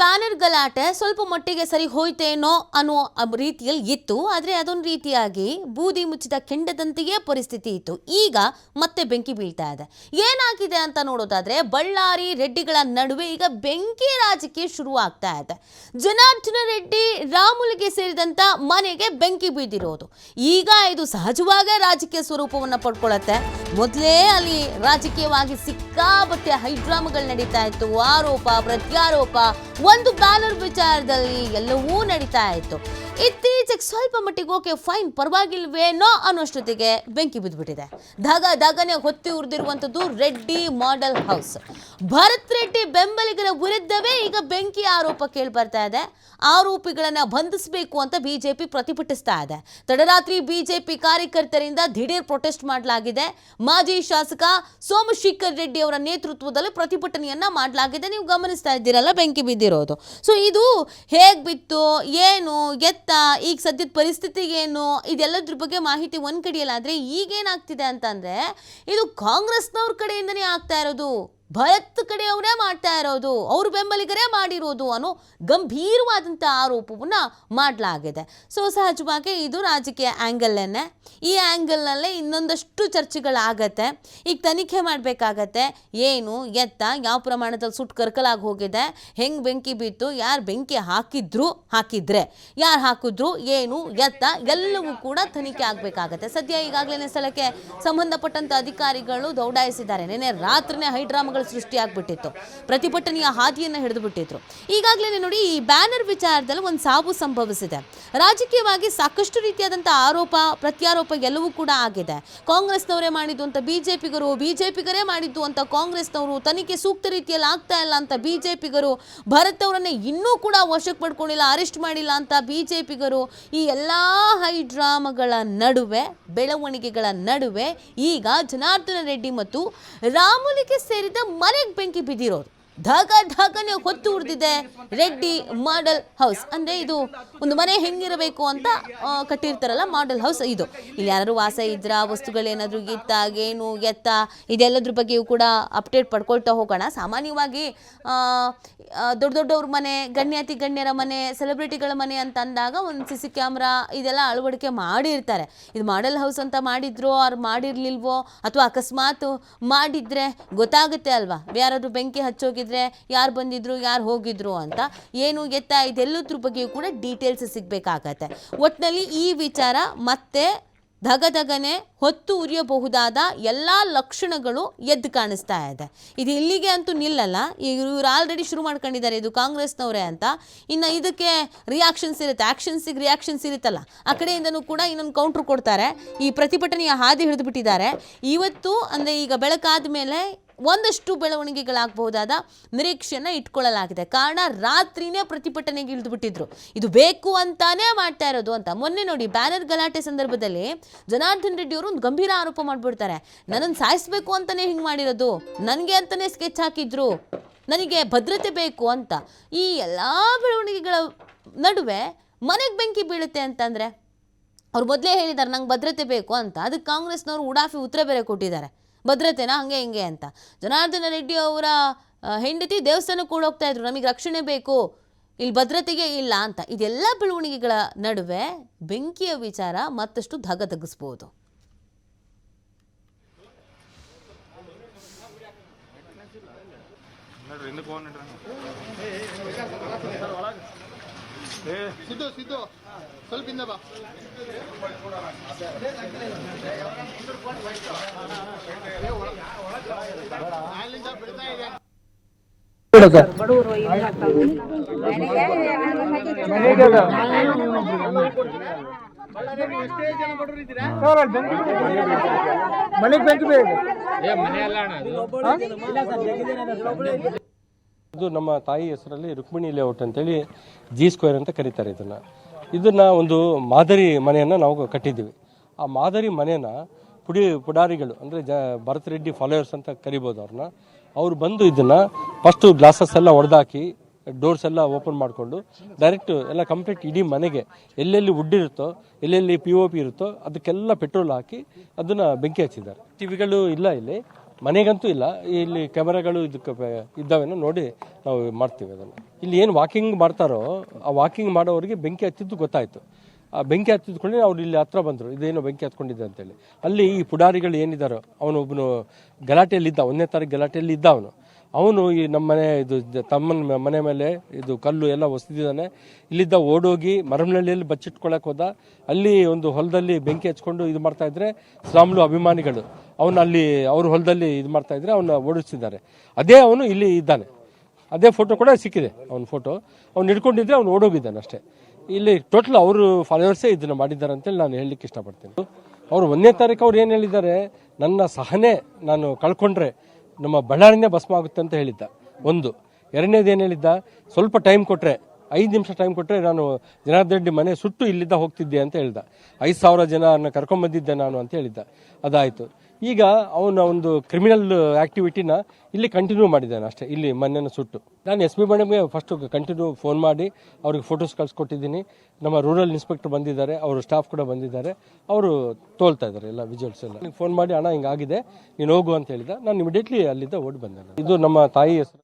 Banner ಗಲಾಟೆ ಸ್ವಲ್ಪ ಮಟ್ಟಿಗೆ ಸರಿ ಹೋಯ್ತೇನೋ ಅನ್ನೋ ರೀತಿಯಲ್ಲಿ ಇತ್ತು. ಆದರೆ ಅದೊಂದು ರೀತಿಯಾಗಿ ಬೂದಿ ಮುಚ್ಚಿದ ಕೆಂಡದಂತೆಯೇ ಪರಿಸ್ಥಿತಿ ಇತ್ತು. ಈಗ ಮತ್ತೆ ಬೆಂಕಿ ಬೀಳ್ತಾ ಇದೆ. ಏನಾಗಿದೆ ಅಂತ ನೋಡೋದಾದ್ರೆ ಬಳ್ಳಾರಿ ರೆಡ್ಡಿಗಳ ನಡುವೆ ಈಗ ಬೆಂಕಿ ರಾಜಕೀಯ ಶುರು ಆಗ್ತಾ ಇದೆ. ಜನಾರ್ದನ ರೆಡ್ಡಿ ರಾಮುಲುಗೆ ಸೇರಿದಂತ ಮನೆಗೆ ಬೆಂಕಿ ಬೀದಿರೋದು ಈಗ ಇದು ಸಹಜವಾಗೇ ರಾಜಕೀಯ ಸ್ವರೂಪವನ್ನು ಪಡ್ಕೊಳ್ಳುತ್ತೆ. ಮೊದಲೇ ಅಲ್ಲಿ ರಾಜಕೀಯವಾಗಿ ಸಿಕ್ಕಾಪಟ್ಟೆ ಹೈಡ್ರಾಮಗಳು ನಡೀತಾ ಇತ್ತು. ಆರೋಪ ಪ್ರತ್ಯಾರೋಪ, ಒಂದು ಬ್ಯಾನರ್ ವಿಚಾರದಲ್ಲಿ ಎಲ್ಲವೂ ನಡೀತಾ ಇತ್ತು. ಇತ್ತೀಚೆಗೆ ಸ್ವಲ್ಪ ಮಟ್ಟಿಗೆ ಓಕೆ ಫೈನ್ ಪರವಾಗಿಲ್ವೇನೋ ಅನ್ನೋಷ್ಟೊತ್ತಿಗೆ ಬೆಂಕಿ ಬಿದ್ದುಬಿಟ್ಟಿದೆ. ಧಗನೆ ಹೊತ್ತಿ ಉರಿದಿರುವಂಥದ್ದು ರೆಡ್ಡಿ ಮಾಡೆಲ್ ಹೌಸ್. ಭರತ್ ರೆಡ್ಡಿ ಬೆಂಬಲಿಗರ ವಿರುದ್ಧವೇ ಈಗ ಬೆಂಕಿ ಆರೋಪ ಕೇಳಿ ಬರ್ತಾ ಇದೆ. ಆರೋಪಿಗಳನ್ನ ಬಂಧಿಸಬೇಕು ಅಂತ ಬಿಜೆಪಿ ಪ್ರತಿಭಟಿಸ್ತಾ ಇದೆ. ತಡರಾತ್ರಿ ಬಿಜೆಪಿ ಕಾರ್ಯಕರ್ತರಿಂದ ದಿಢೀರ್ ಪ್ರೊಟೆಸ್ಟ್ ಮಾಡಲಾಗಿದೆ. ಮಾಜಿ ಶಾಸಕ ಸೋಮಶೇಖರ್ ರೆಡ್ಡಿ ಅವರ ನೇತೃತ್ವದಲ್ಲಿ ಪ್ರತಿಭಟನೆಯನ್ನ ಮಾಡಲಾಗಿದೆ. ನೀವು ಗಮನಿಸ್ತಾ ಇದ್ದೀರಲ್ಲ ಬೆಂಕಿ ಬಿದ್ದಿರೋದು. ಸೊ ಇದು ಹೇಗೆ ಬಿತ್ತು, ಏನು ಎತ್ತ, ಈಗ ಸದ್ಯದ ಪರಿಸ್ಥಿತಿ ಏನು, ಇದೆಲ್ಲದ್ರ ಬಗ್ಗೆ ಮಾಹಿತಿ ಒಂದ್ ಕಡೆಯಲ್ಲಾದ್ರೆ ಈಗೇನಾಗ್ತಿದೆ ಅಂತಂದ್ರೆ ಇದು ಕಾಂಗ್ರೆಸ್ನವ್ರ ಕಡೆಯಿಂದನೇ ಆಗ್ತಾ ಇರೋದು, ಭರತ್ ಕಡೆಯವರೇ ಮಾಡ್ತಾ ಇರೋದು, ಅವ್ರ ಬೆಂಬಲಿಗರೇ ಮಾಡಿರೋದು ಅನ್ನೋ ಗಂಭೀರವಾದಂಥ ಆರೋಪವನ್ನ ಮಾಡಲಾಗಿದೆ. ಸೊ ಸಹಜವಾಗಿ ಇದು ರಾಜಕೀಯ ಆ್ಯಂಗಲ್ಲೇನೆ. ಈ ಆ್ಯಂಗಲ್ನಲ್ಲೇ ಇನ್ನೊಂದಷ್ಟು ಚರ್ಚೆಗಳಾಗತ್ತೆ. ಈಗ ತನಿಖೆ ಮಾಡಬೇಕಾಗತ್ತೆ. ಏನು ಎತ್ತ, ಯಾವ ಪ್ರಮಾಣದಲ್ಲಿ ಸುಟ್ಟು ಕರ್ಕಲಾಗಿ ಹೋಗಿದೆ, ಹೆಂಗೆ ಬೆಂಕಿ ಬಿತ್ತು, ಯಾರು ಬೆಂಕಿ ಹಾಕಿದ್ರೆ ಯಾರು ಹಾಕಿದ್ರು, ಏನು ಎತ್ತ, ಎಲ್ಲವೂ ಕೂಡ ತನಿಖೆ ಆಗಬೇಕಾಗತ್ತೆ. ಸದ್ಯ ಈಗಾಗಲೇ ಸ್ಥಳಕ್ಕೆ ಸಂಬಂಧಪಟ್ಟಂಥ ಅಧಿಕಾರಿಗಳು ದೌಡಾಯಿಸಿದ್ದಾರೆ. ನಿನ್ನೆ ರಾತ್ರಿನೇ ಹೈಡ್ರಾಮಗಳು ಸೃಷ್ಟಿಯಾಗ್ಬಿಟ್ಟಿತ್ತು. ಪ್ರತಿಭಟನೆಯ ಹಾದಿಯನ್ನು ಹಿಡಿದು ಬಿಟ್ಟಿದ್ರು. ಈಗಾಗಲೇ ನೋಡಿ ಈ ಬ್ಯಾನರ್ ವಿಚಾರದಲ್ಲಿ ಒಂದು ಸಾವು ಸಂಭವಿಸಿದೆ. ರಾಜಕೀಯವಾಗಿ ಸಾಕಷ್ಟು ರೀತಿಯಾದಂಥ ಆರೋಪ ಪ್ರತ್ಯಾರೋಪ ಎಲ್ಲವೂ ಕೂಡ ಆಗಿದೆ. ಕಾಂಗ್ರೆಸ್ನವರೇ ಮಾಡಿದ್ದು ಅಂತ ಬಿಜೆಪಿಗರೇ ಮಾಡಿದ್ದು ಅಂತ ಕಾಂಗ್ರೆಸ್ನವರು, ತನಿಖೆ ಸೂಕ್ತ ರೀತಿಯಲ್ಲಿ ಆಗ್ತಾ ಇಲ್ಲ ಅಂತ ಬಿಜೆಪಿಗರು, ಭರತ್ ಅವರನ್ನೇ ಇನ್ನೂ ಕೂಡ ವಶಕ್ಕೆ ಪಡ್ಕೊಂಡಿಲ್ಲ, ಅರೆಸ್ಟ್ ಮಾಡಿಲ್ಲ ಅಂತ ಬಿಜೆಪಿಗರು, ಈ ಎಲ್ಲ ಹೈಡ್ರಾಮಗಳ ನಡುವೆ, ಬೆಳವಣಿಗೆಗಳ ನಡುವೆ ಈಗ ಜನಾರ್ದನ ರೆಡ್ಡಿ ಮತ್ತು ರಾಮುಲುಗೆ ಸೇರಿದ ಮನೆಗೆ ಬೆಂಕಿ ಬಿದ್ದಿರೋದು. ಧಗನೆ ಹೊತ್ತು ಉರಿದಿದೆ ರೆಡ್ಡಿ ಮಾಡೆಲ್ ಹೌಸ್. ಅಂದರೆ ಇದು ಒಂದು ಮನೆ ಹೆಂಗಿರಬೇಕು ಅಂತ ಕಟ್ಟಿರ್ತಾರಲ್ಲ ಮಾಡೆಲ್ ಹೌಸ್ ಇದು. ಇಲ್ಲಿ ಯಾರು ವಾಸ ಇದ್ರ, ವಸ್ತುಗಳೇನಾದರೂ ಇತ್ತ, ಏನು ಎತ್ತ, ಇದೆಲ್ಲದ್ರ ಬಗ್ಗೆಯೂ ಕೂಡ ಅಪ್ಡೇಟ್ ಪಡ್ಕೊಳ್ತಾ ಹೋಗೋಣ. ಸಾಮಾನ್ಯವಾಗಿ ದೊಡ್ಡವ್ರ ಮನೆ, ಗಣ್ಯರ ಮನೆ, ಸೆಲೆಬ್ರಿಟಿಗಳ ಮನೆ ಅಂತ ಅಂದಾಗ ಒಂದು CC ಕ್ಯಾಮ್ರಾ ಇದೆಲ್ಲ ಅಳವಡಿಕೆ ಮಾಡಿರ್ತಾರೆ. ಇದು ಮಾಡೆಲ್ ಹೌಸ್ ಅಂತ ಮಾಡಿದ್ರೋ ಅವ್ರು ಮಾಡಿರ್ಲಿಲ್ವೋ, ಅಥವಾ ಅಕಸ್ಮಾತ್ ಮಾಡಿದ್ರೆ ಗೊತ್ತಾಗುತ್ತೆ ಅಲ್ವಾ, ಯಾರಾದರೂ ಬೆಂಕಿ ಹಚ್ಚೋಗಿದ್ರೆ ಯಾರು ಬಂದಿದ್ರು, ಯಾರು ಹೋಗಿದ್ರು ಅಂತ, ಏನು ಎತ್ತ, ಇದೆಲ್ಲದ್ರ ಬಗ್ಗೆಯೂ ಕೂಡ ಡೀಟೇಲ್ಸ್ ಸಿಗಬೇಕಾಗತ್ತೆ. ಒಟ್ಟಿನಲ್ಲಿ ಈ ವಿಚಾರ ಮತ್ತೆ ಧಗನೆ ಹೊತ್ತು ಉರಿಯಬಹುದಾದ ಎಲ್ಲ ಲಕ್ಷಣಗಳು ಎದ್ದು ಕಾಣಿಸ್ತಾ ಇದೆ. ಇದು ಇಲ್ಲಿಗೆ ಅಂತೂ ನಿಲ್ಲಲ್ಲ. ಇವರು ಆಲ್ರೆಡಿ ಶುರು ಮಾಡ್ಕೊಂಡಿದ್ದಾರೆ ಇದು ಕಾಂಗ್ರೆಸ್ನವರೇ ಅಂತ. ಇನ್ನು ಇದಕ್ಕೆ ರಿಯಾಕ್ಷನ್ಸ್ ಇರುತ್ತೆ, ಆ್ಯಕ್ಷನ್ಸಿಗೆ ರಿಯಾಕ್ಷನ್ಸ್ ಇರುತ್ತಲ್ಲ, ಆ ಕಡೆಯಿಂದನೂ ಕೂಡ ಇನ್ನೊಂದು ಕೌಂಟ್ರ್ ಕೊಡ್ತಾರೆ. ಈ ಪ್ರತಿಭಟನೆಯ ಹಾದಿ ಹಿಡಿದು ಬಿಟ್ಟಿದ್ದಾರೆ. ಇವತ್ತು ಅಂದರೆ ಈಗ ಬೆಳಕಾದ ಮೇಲೆ ಒಂದಷ್ಟು ಬೆಳವಣಿಗೆಗಳಾಗಬಹುದಾದ ನಿರೀಕ್ಷೆಯನ್ನು ಇಟ್ಕೊಳ್ಳಲಾಗಿದೆ. ಕಾರಣ ರಾತ್ರಿನೇ ಪ್ರತಿಭಟನೆಗೆ ಇಳಿದು ಬಿಟ್ಟಿದ್ರು. ಇದು ಬೇಕು ಅಂತಾನೇ ಮಾಡ್ತಾ ಇರೋದು ಅಂತ. ಮೊನ್ನೆ ನೋಡಿ ಬ್ಯಾನರ್ ಗಲಾಟೆ ಸಂದರ್ಭದಲ್ಲಿ ಜನಾರ್ದನ್ ರೆಡ್ಡಿ ಅವರು ಒಂದು ಗಂಭೀರ ಆರೋಪ ಮಾಡಿಬಿಡ್ತಾರೆ. ನನ್ನನ್ನು ಸಾಯಿಸಬೇಕು ಅಂತಲೇ ಹಿಂಗೆ ಮಾಡಿರೋದು, ನನಗೆ ಅಂತಲೇ ಸ್ಕೆಚ್ ಹಾಕಿದ್ರು, ನನಗೆ ಭದ್ರತೆ ಬೇಕು ಅಂತ. ಈ ಎಲ್ಲ ಬೆಳವಣಿಗೆಗಳ ನಡುವೆ ಮನೆಗೆ ಬೆಂಕಿ ಬೀಳುತ್ತೆ ಅಂತಂದರೆ ಅವ್ರು ಮೊದಲೇ ಹೇಳಿದ್ದಾರೆ ನಂಗೆ ಭದ್ರತೆ ಬೇಕು ಅಂತ. ಅದಕ್ಕೆ ಕಾಂಗ್ರೆಸ್ನವರು ಉಡಾಫಿ ಉತ್ತರ ಬೇರೆ ಕೊಟ್ಟಿದ್ದಾರೆ, ಭದ್ರತೆನಾ ಹಂಗೆ ಹಿಂಗೆ ಅಂತ. ಜನಾರ್ದನ ರೆಡ್ಡಿ ಅವರ ಹೆಂಡತಿ ದೇವಸ್ಥಾನಕ್ಕೆ ಕೂಡ ಹೋಗ್ತಾ ಇದ್ರು, ನಮಗೆ ರಕ್ಷಣೆ ಬೇಕು, ಇಲ್ಲಿ ಭದ್ರತೆಗೆ ಇಲ್ಲ ಅಂತ. ಇದೆಲ್ಲ ಬೆಳವಣಿಗೆಗಳ ನಡುವೆ ಬೆಂಕಿಯ ವಿಚಾರ ಮತ್ತಷ್ಟು ಧಗಧಗಿಸ್ಬೋದು. ಸಿದ್ದು ಸ್ವಲ್ಪ ಹಿಂದೆ ಬಾ. ಇದು ನಮ್ಮ ತಾಯಿ ಹೆಸರಲ್ಲಿ ರುಕ್ಮಿಣಿ ಲೇಔಟ್ ಅಂತೇಳಿ G² ಅಂತ ಕರೀತಾರೆ ಇದನ್ನ ಒಂದು ಮಾದರಿ ಮನೆಯನ್ನು ನಾವು ಕಟ್ಟಿದ್ದೀವಿ. ಆ ಮಾದರಿ ಮನೆನ ಪುಡಾರಿಗಳು ಅಂದರೆ ಭರತ್ ರೆಡ್ಡಿ ಫಾಲೋವರ್ಸ್ ಅಂತ ಕರಿಬೋದು ಅವ್ರನ್ನ. ಅವ್ರು ಬಂದು ಇದನ್ನ ಫಸ್ಟು ಗ್ಲಾಸಸ್ ಎಲ್ಲ ಹೊಡೆದಾಕಿ ಡೋರ್ಸ್ ಎಲ್ಲ ಓಪನ್ ಮಾಡಿಕೊಂಡು ಡೈರೆಕ್ಟ್ ಎಲ್ಲ ಕಂಪ್ಲೀಟ್ ಇಡೀ ಮನೆಗೆ ಎಲ್ಲೆಲ್ಲಿ ವುಡ್ ಇರುತ್ತೋ, ಎಲ್ಲೆಲ್ಲಿ POP ಇರುತ್ತೋ ಅದಕ್ಕೆಲ್ಲ ಪೆಟ್ರೋಲ್ ಹಾಕಿ ಅದನ್ನು ಬೆಂಕಿ ಹಚ್ಚಿದ್ದಾರೆ. ಟಿವಿಗಳು ಇಲ್ಲ ಇಲ್ಲಿ, ಮನೆಗಂತೂ ಇಲ್ಲ, ಇಲ್ಲಿ ಕ್ಯಾಮೆರಾಗಳು ಇದಕ್ಕೆ ಇದ್ದಾವೇನೋ ನೋಡಿ ನಾವು ಮಾಡ್ತೀವಿ ಅದನ್ನು. ಇಲ್ಲಿ ಏನು ವಾಕಿಂಗ್ ಮಾಡ್ತಾರೋ ಆ ವಾಕಿಂಗ್ ಮಾಡೋರಿಗೆ ಬೆಂಕಿ ಹತ್ತಿದ್ದು ಗೊತ್ತಾಯಿತು. ಆ ಬೆಂಕಿ ಹತ್ತಿದ್ಕೊಂಡ್ರೆ ಅವ್ರು ಇಲ್ಲಿ ಹತ್ರ ಬಂದರು, ಇದೇನೋ ಬೆಂಕಿ ಹತ್ಕೊಂಡಿದೆ ಅಂತೇಳಿ. ಅಲ್ಲಿ ಈ ಪುಡಾರಿಗಳು ಏನಿದ್ದಾರೋ ಅವನೊಬ್ಬನು ಗಲಾಟೆಯಲ್ಲಿದ್ದ, 1ನೇ ತಾರೀಕು ಗಲಾಟೆಯಲ್ಲಿ ಇದ್ದ ಅವನು ಈ ನಮ್ಮ ಮನೆ ಇದು ತಮ್ಮನ ಮನೆ ಮೇಲೆ ಇದು ಕಲ್ಲು ಎಲ್ಲ ಒಸದಿದ್ದಾನೆ. ಇಲ್ಲಿದ್ದ ಓಡೋಗಿ ಮರಮನಹಳ್ಳಿಯಲ್ಲಿ ಬಚ್ಚಿಟ್ಕೊಳಕ್ಕೆ ಹೋದ. ಅಲ್ಲಿ ಒಂದು ಹೊಲದಲ್ಲಿ ಬೆಂಕಿ ಹಚ್ಕೊಂಡು ಇದು ಮಾಡ್ತಾ ಇದ್ರೆ ಸ್ಲಾಮ್ಲು ಅಭಿಮಾನಿಗಳು ಅವನು ಅಲ್ಲಿ ಅವ್ರ ಹೊಲದಲ್ಲಿ ಇದು ಮಾಡ್ತಾ ಇದ್ರೆ ಅವನ್ನ ಓಡಿಸ್ತಿದ್ದಾರೆ. ಅದೇ ಅವನು ಇಲ್ಲಿ ಇದ್ದಾನೆ, ಅದೇ ಫೋಟೋ ಕೂಡ ಸಿಕ್ಕಿದೆ. ಅವನ ಫೋಟೋ ಅವ್ನು ಹಿಡ್ಕೊಂಡಿದ್ರೆ ಅವ್ನು ಓಡೋಗಿದ್ದಾನೆ ಅಷ್ಟೇ. ಇಲ್ಲಿ ಟೋಟಲ್ ಅವರು ಫಾಲೋವರ್ಸೇ ಇದನ್ನು ಮಾಡಿದ್ದಾರೆ ಅಂತೇಳಿ ನಾನು ಹೇಳಲಿಕ್ಕೆ ಇಷ್ಟಪಡ್ತೀನಿ. ಅವರು 1ನೇ ತಾರೀಕು ಅವ್ರು ಏನು ಹೇಳಿದ್ದಾರೆ, ನನ್ನ ಸಹನೆ ನಾನು ಕಳ್ಕೊಂಡ್ರೆ ನಮ್ಮ ಬಳ್ಳಾರಿನೇ ಭಸ್ಮ ಆಗುತ್ತೆ ಅಂತ ಹೇಳಿದ್ದ. ಒಂದು. ಎರಡನೇದು ಏನು ಹೇಳಿದ್ದ, ಸ್ವಲ್ಪ ಟೈಮ್ ಕೊಟ್ಟರೆ 5 ನಿಮಿಷ ಟೈಮ್ ಕೊಟ್ಟರೆ ನಾನು ಜನಾರ್ದನ್ ರೆಡ್ಡಿ ಮನೆ ಸುಟ್ಟು ಇಲ್ಲಿದ್ದ ಹೋಗ್ತಿದ್ದೆ ಅಂತ ಹೇಳ್ದ. 5,000 ಜನ ಕರ್ಕೊಂಬಂದಿದ್ದೆ ನಾನು ಅಂತ ಹೇಳಿದ್ದ. ಅದಾಯಿತು. ಈಗ ಅವನ ಒಂದು ಕ್ರಿಮಿನಲ್ ಆಕ್ಟಿವಿಟಿನ ಇಲ್ಲಿ ಕಂಟಿನ್ಯೂ ಮಾಡಿದ್ದಾನೆ ಅಷ್ಟೇ, ಇಲ್ಲಿ ಮನೆಯನ್ನು ಸುಟ್ಟು. ನಾನು ಎಸ್ ಪಿ ಮೇಡಮ್ಗೆ ಫಸ್ಟು ಕಂಟಿನ್ಯೂ ಫೋನ್ ಮಾಡಿ ಅವ್ರಿಗೆ ಫೋಟೋಸ್ ಕಳಿಸ್ಕೊಟ್ಟಿದ್ದೀನಿ. ನಮ್ಮ ರೂರಲ್ ಇನ್ಸ್ಪೆಕ್ಟರ್ ಬಂದಿದ್ದಾರೆ, ಅವರು ಸ್ಟಾಫ್ ಕೂಡ ಬಂದಿದ್ದಾರೆ, ಅವರು ತೋಲ್ತಾ ಇದ್ದಾರೆ ಎಲ್ಲ ವಿಜುವಲ್ಸ್ ಎಲ್ಲ. ಫೋನ್ ಮಾಡಿ ಅಣ್ಣ ಹಿಂಗಾಗಿದೆ ನೀನು ಹೋಗು ಅಂತ ಹೇಳಿದ. ನಾನು ಇಮಿಡಿಯೇಟ್ಲಿ ಅಲ್ಲಿದ್ದ ಓಡಿ ಬಂದೆ. ಇದು ನಮ್ಮ ತಾಯಿ ಹೆಸರು.